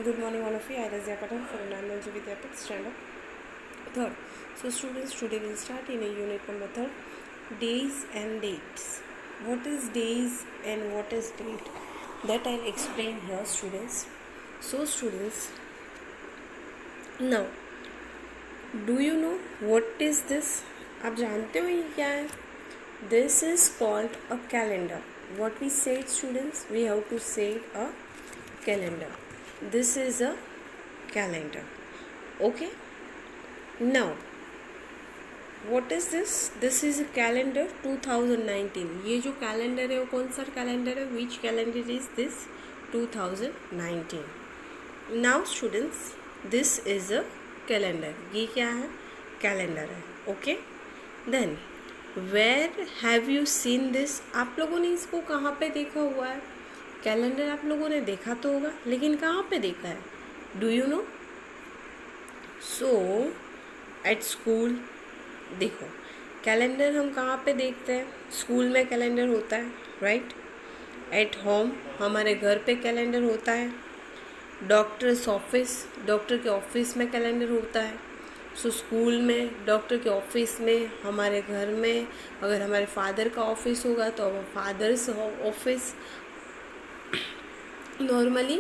Good morning, all of you. I am Razia Patel from Nandanji Vidyapit, standard third. So, students, today we'll start in a unit number third, days and dates. What is days and what is date? That I'll explain here, students. So, students, now, do you know what is this? आप जानते हो ये क्या है? This is called a calendar. What we said, students, we have to say a calendar. This is a calendar. Okay. Now, what is this? This is a calendar 2019. ये जो calendar है वो कौन सा calendar है? Which calendar is this? 2019. Now, students, this is a calendar. ये क्या है? Calendar है. Okay. Then, where have you seen this? आप लोगों ने इसको कहाँ पे देखा हुआ है? कैलेंडर आप लोगों ने देखा तो होगा, लेकिन कहाँ पे देखा है? Do you no? So at school देखो, कैलेंडर हम कहाँ पे देखते हैं? स्कूल में कैलेंडर होता है, राइट? एट होम हमारे घर पे कैलेंडर होता है. डॉक्टर्स ऑफिस, डॉक्टर के ऑफिस में कैलेंडर होता है. सो स्कूल में, डॉक्टर के ऑफिस में, हमारे घर में, अगर हमारे फादर का ऑफिस होगा तो फादर्स ऑफिस. नॉर्मली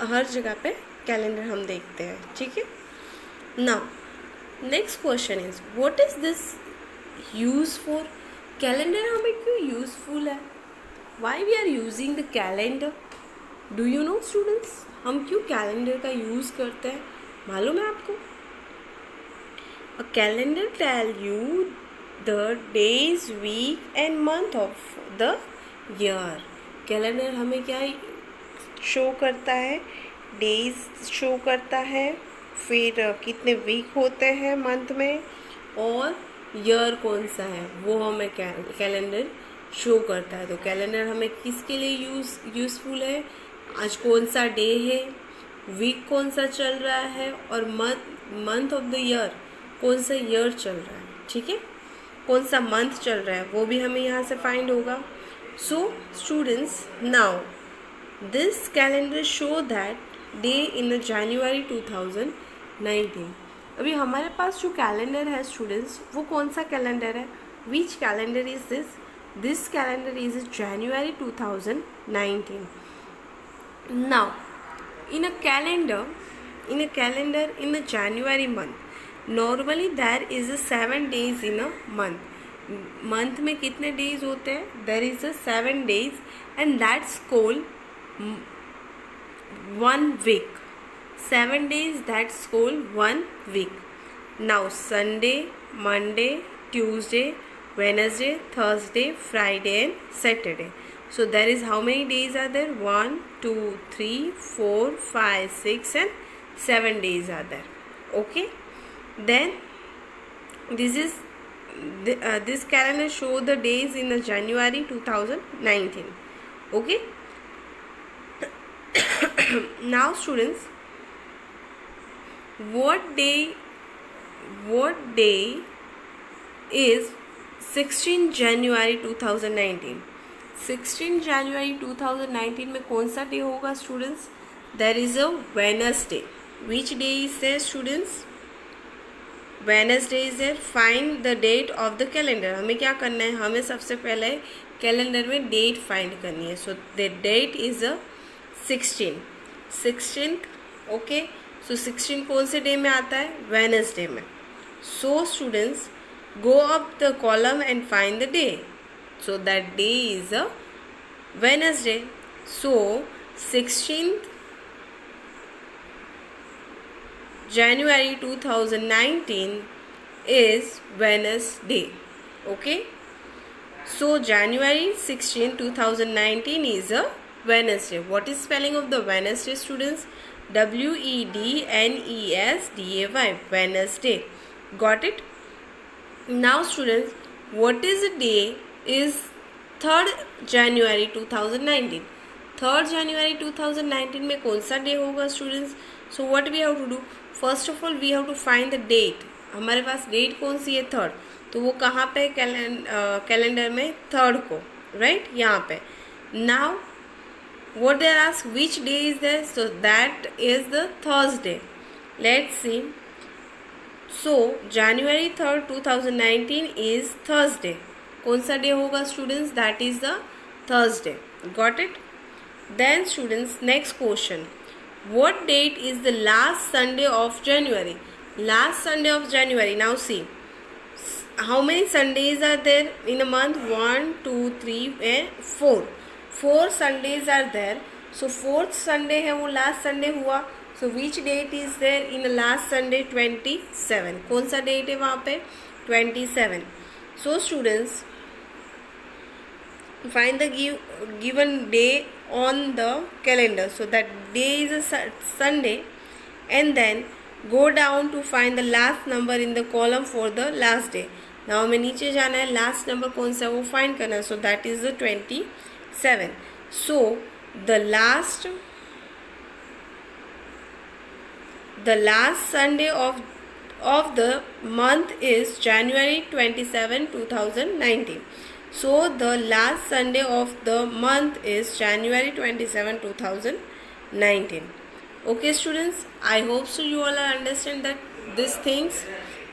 हर जगह पे कैलेंडर हम देखते हैं, ठीक है. Now next question is what is this use for? Calendar हमें क्यों यूजफुल है? Why we are using the calendar? Do you know students, हम क्यों कैलेंडर का यूज करते हैं? मालूम है आपको? A calendar tell you the days, week and month of the year. Calendar हमें क्या शो करता है? डेज शो करता है, फिर कितने वीक होते हैं मंथ में, और ईयर कौन सा है वो हमें कैलेंडर शो करता है. तो कैलेंडर हमें किसके लिए यूज़फुल है? आज कौन सा डे है, वीक कौन सा चल रहा है, और मंथ ऑफ द ईयर कौन सा ईयर चल रहा है, ठीक है, कौन सा मंथ चल रहा है वो भी हमें यहाँ से फाइंड होगा. So students, now this calendar show that day in the January 2019. अभी हमारे पास जो कैलेंडर है स्टूडेंट्स, वो कौन सा कैलेंडर है? Which calendar is this? This calendar is January 2019. Now, in a calendar in a January month, normally there is a 7 days in a month. Month में कितने डेज होते हैं? There is a 7 days and that's called 1 week. 7 days, that's called 1 week. Now Sunday, Monday, Tuesday, Wednesday, Thursday, Friday and Saturday. So there is how many days are there? 1, 2, 3, 4, 5, 6 and 7 days are there. Okay. Then this calendar show the days in the January 2019. Okay. Now students, what day is 16 January 2019? 16 January 2019 में कौन सा day होगा students? There is a Wednesday. Which day is there students? Wednesday is there. Find the date of the calendar. हमें क्या करना है? हमें सबसे पहले कैलेंडर में डेट फाइंड करनी है. So the date is a 16. Okay. So 16 कौन से डे में आता है? वेडनेसडे में. So students, go up the column and find the day. So that day is a Wednesday. So 16th January 2019 is Wednesday. Okay. So January 16, 2019 is a Wednesday. What is spelling of the Wednesday, students? WEDNESDAY. Wednesday. Got it? Now students, what is the day is 3rd January 2019. 3rd January 2019 में कौन सा day होगा students? So what we have to do? First of all we have to find the date. हमारे पास date कौन सी है? 3rd. तो वो कहाँ पे कैलेंडर में? 3rd को, राइट, यहाँ पे. Now What they ask, which day is there? So that is the Thursday. Let's see. So January 3rd 2019 is Thursday. कौन सा डे होगा students? That is the Thursday. Got it? Then students next question, what date is the last Sunday of January? Last Sunday of January. Now see, how many Sundays are there in a month? 1 2 3 and 4. 4 Sundays are there. So fourth Sunday है वो last Sunday हुआ. So which date is there in the last Sunday? 27. कौन सा date है वहाँ पे? 27. So students, find the given day on the calendar. So that day is a Sunday, and then go down to find the last number in the column for the last day. Now हमें नीचे जाना है, last number कौन सा वो find करना है. So that is the 27. So the last Sunday of the month is January 27 2019. So the last Sunday of the month is January 27 2019. Okay students, I hope so you all are understand that these things.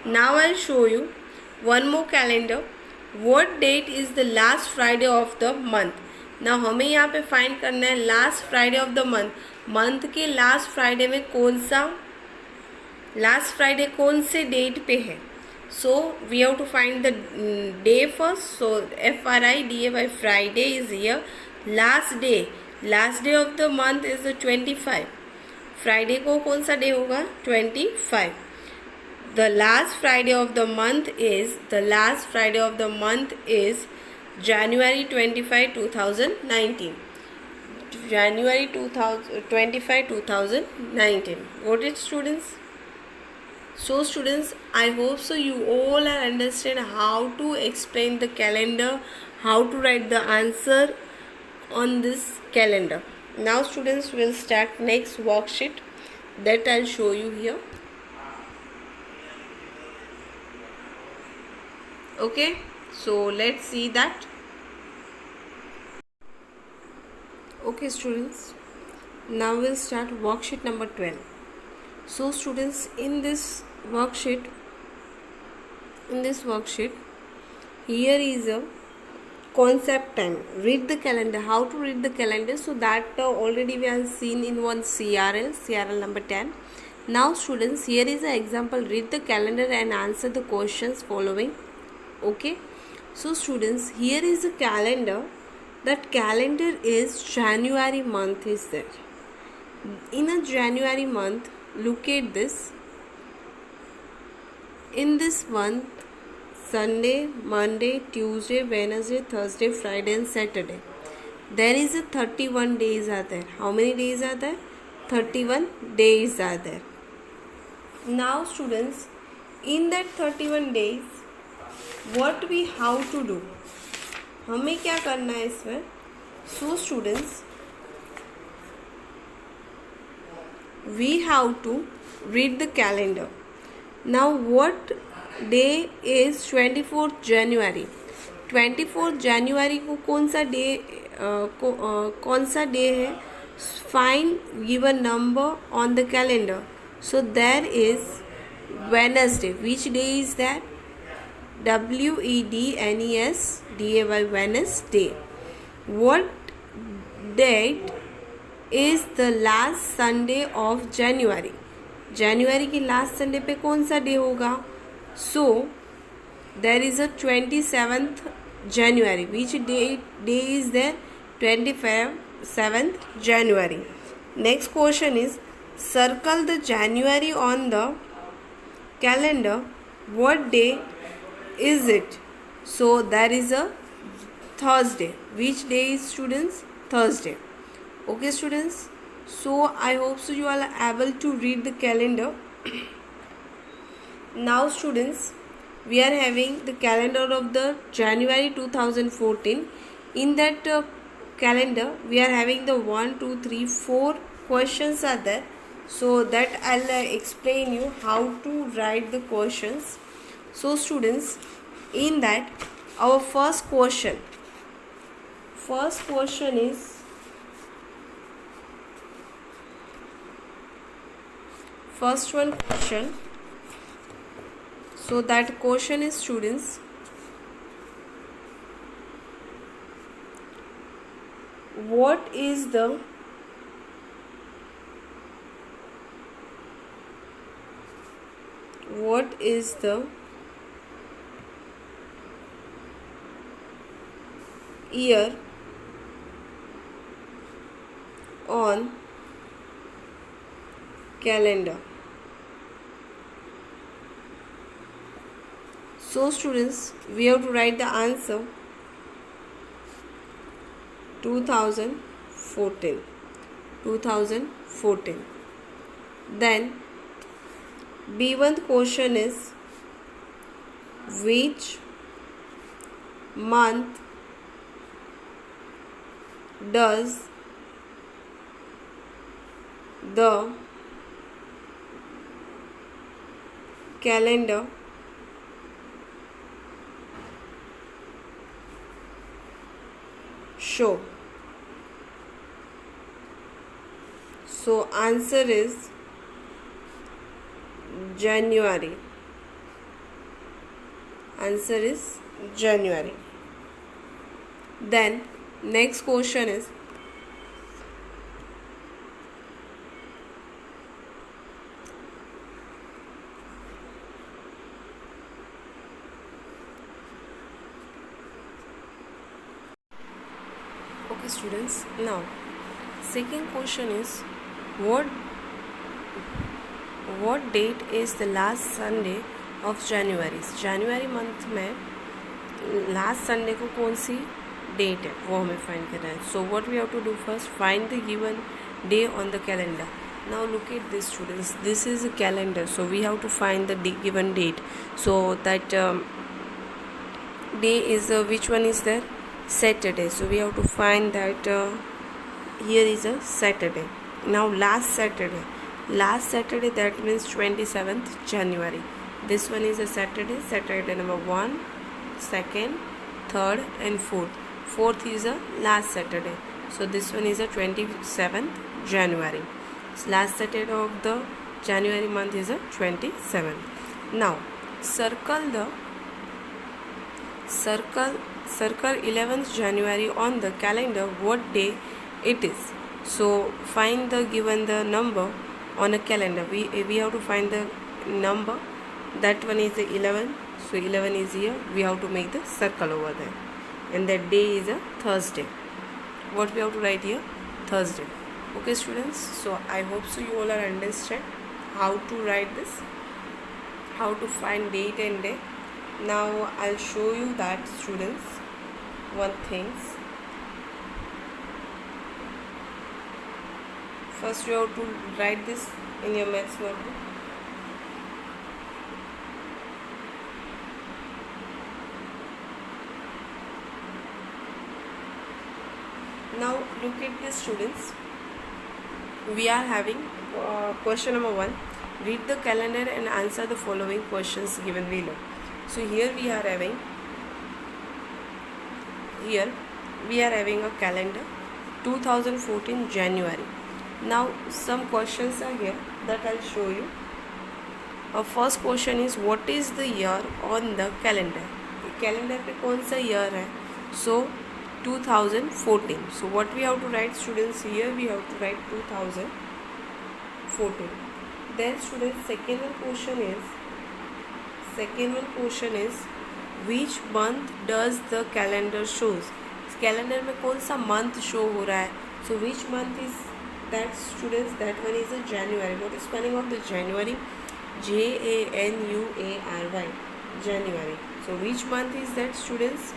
Now I'll show you one more calendar. What date is the last Friday of the month? Now हमें यहाँ पे find करना है last Friday of the month. Month के last Friday में कौन सा last Friday कौन से डेट पे है? So we have to find the day first. So Friday by Friday is here. Last day of the month is the 25. Friday को कौन सा डे होगा? 25. The last Friday of the month is January 25 2019. January 25 2019. Got it students? So students, I hope so you all are understand how to explain the calendar, how to write the answer on this calendar. Now students, will start next worksheet that I'll show you here. Okay, so let's see that. Okay students, now we'll start worksheet number 12. So students, in this worksheet, here is a concept time. Read the calendar. How to read the calendar? So that already we have seen in one CRL number 10. Now students, here is an example. Read the calendar and answer the questions following. Okay, so students, here is a calendar. That calendar is January month is there. In a January month, look at this. In this month, Sunday, Monday, Tuesday, Wednesday, Thursday, Friday and Saturday, there is a 31 days are there. How many days are there? 31 days are there. Now students, in that 31 days, what we have to do? हमें क्या करना है इसमें? So students, we have to read the calendar. Now what day is 24th January? 24th January को कौन सा day है? Find given number on the calendar. So there is Wednesday. Which day is that? WEDNESDAY, Wednesday. What date is the last Sunday of January? January की last Sunday पे कौन सा day होगा? So there is a 27th January. Which day is there? 27th January. Next question is, circle the January on the calendar. What day is it? So there is a Thursday. Which day is students? Thursday. Okay students, so I hope so you all are able to read the calendar. Now students, we are having the calendar of the January 2014. In that calendar, we are having the 1 2 3 4 questions are there. So that I'll explain you how to write the questions. So students, in that our first question is, first one question. So that question is, students, what is the year on calendar? So students, we have to write the answer 2014. 2014. Then B1 question is, which month does the calendar show? So answer is January. Answer is January. Then next question is, okay students, now second question is, what date is the last Sunday of January? January month में last Sunday को कौन सी date है वो हमें find करना है. So what we have to do first, find the given day on the calendar. Now look at this students, this is a calendar, so we have to find the given date. So that day is which one is there? Saturday. So we have to find that here is a Saturday. Now last Saturday, that means 27th January. This one is a Saturday number 1, 2nd, 3rd and 4th. 4th is a last Saturday. So this one is a 27th January. So last Saturday of the January month is a 27th. Now circle 11th January on the calendar, what day it is. So find the given the number on a calendar. We have to find the number. That one is the 11. So 11 is here. We have to make the circle over there. And that day is a Thursday. What we have to write here? Thursday. Okay students. So I hope so you all are understand how to write this, how to find date and day. Now I'll show you that students one things. First you have to write this in your maths notebook. Now look at this students. We are having question number 1. Read the calendar and answer the following questions given below. So here we are having a calendar 2014 January. Now some questions are here that I'll show you. Our first question is, what is the year on the calendar? Calendar पे कौन सा year है? So 2014. So what we have to write students here? We have to write 2014. Then students, second one question is which month does the calendar shows? Calendar में कौन सा month show हो रहा है? So which month is that students? That one is a January. What is spelling of the January? January. January. So which month is that students?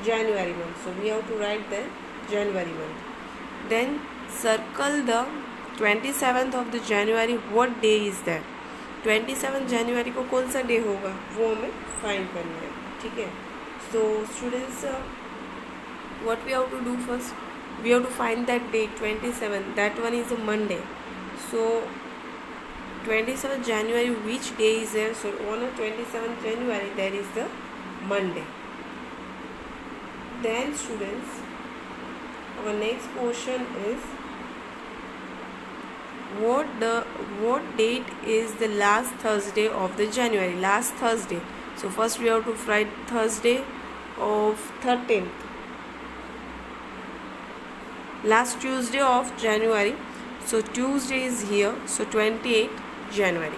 January month. So we have to write the January month. Then circle the 27th of the January. What day is that? 27th January को कौन सा day होगा वो हमें find करना है. ठीक है. So students, what we have to do first? We have to find that date 27. That one is a Monday. So 27th January, which day is there? So on a 27th January there is the Monday. Then students, our next question is what date is the last Thursday of the January? Last Thursday. So first we have to write Thursday of 13th. Last Tuesday of January. So Tuesday is here. So 28th January.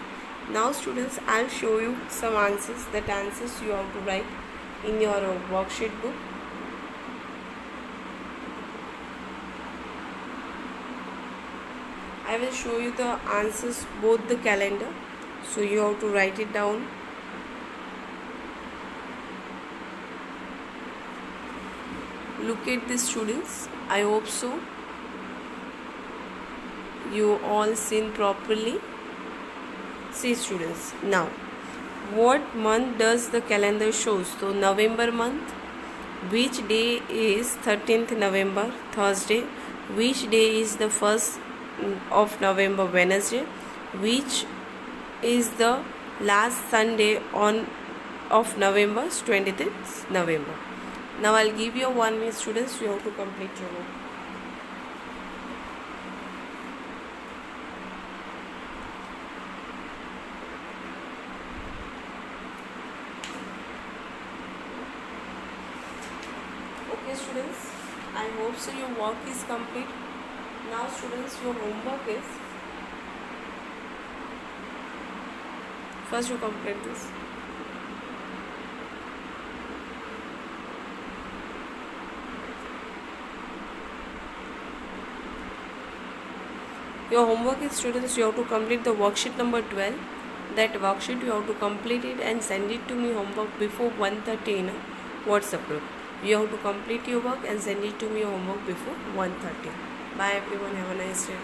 Now students, I'll show you some answers. That answers you have to write in your worksheet book. I will show you the answers, both the calendar. So you have to write it down. Look at this students. I hope so you all seen properly. See students, now what month does the calendar show? So November month. Which day is 13th November, Thursday? Which day is the 1st of November, Wednesday? Which is the last Sunday of November, 25th November? Now I'll give you 1 minute students, you have to complete your work. Okay students, I hope so your work is complete. Now students, your homework is, first you complete this. Your homework is students, you have to complete the worksheet number 12. That worksheet you have to complete it and send it to me homework before 1:30 in a WhatsApp group. You have to complete your work and send it to me homework before 1:30. Bye everyone, have a nice day.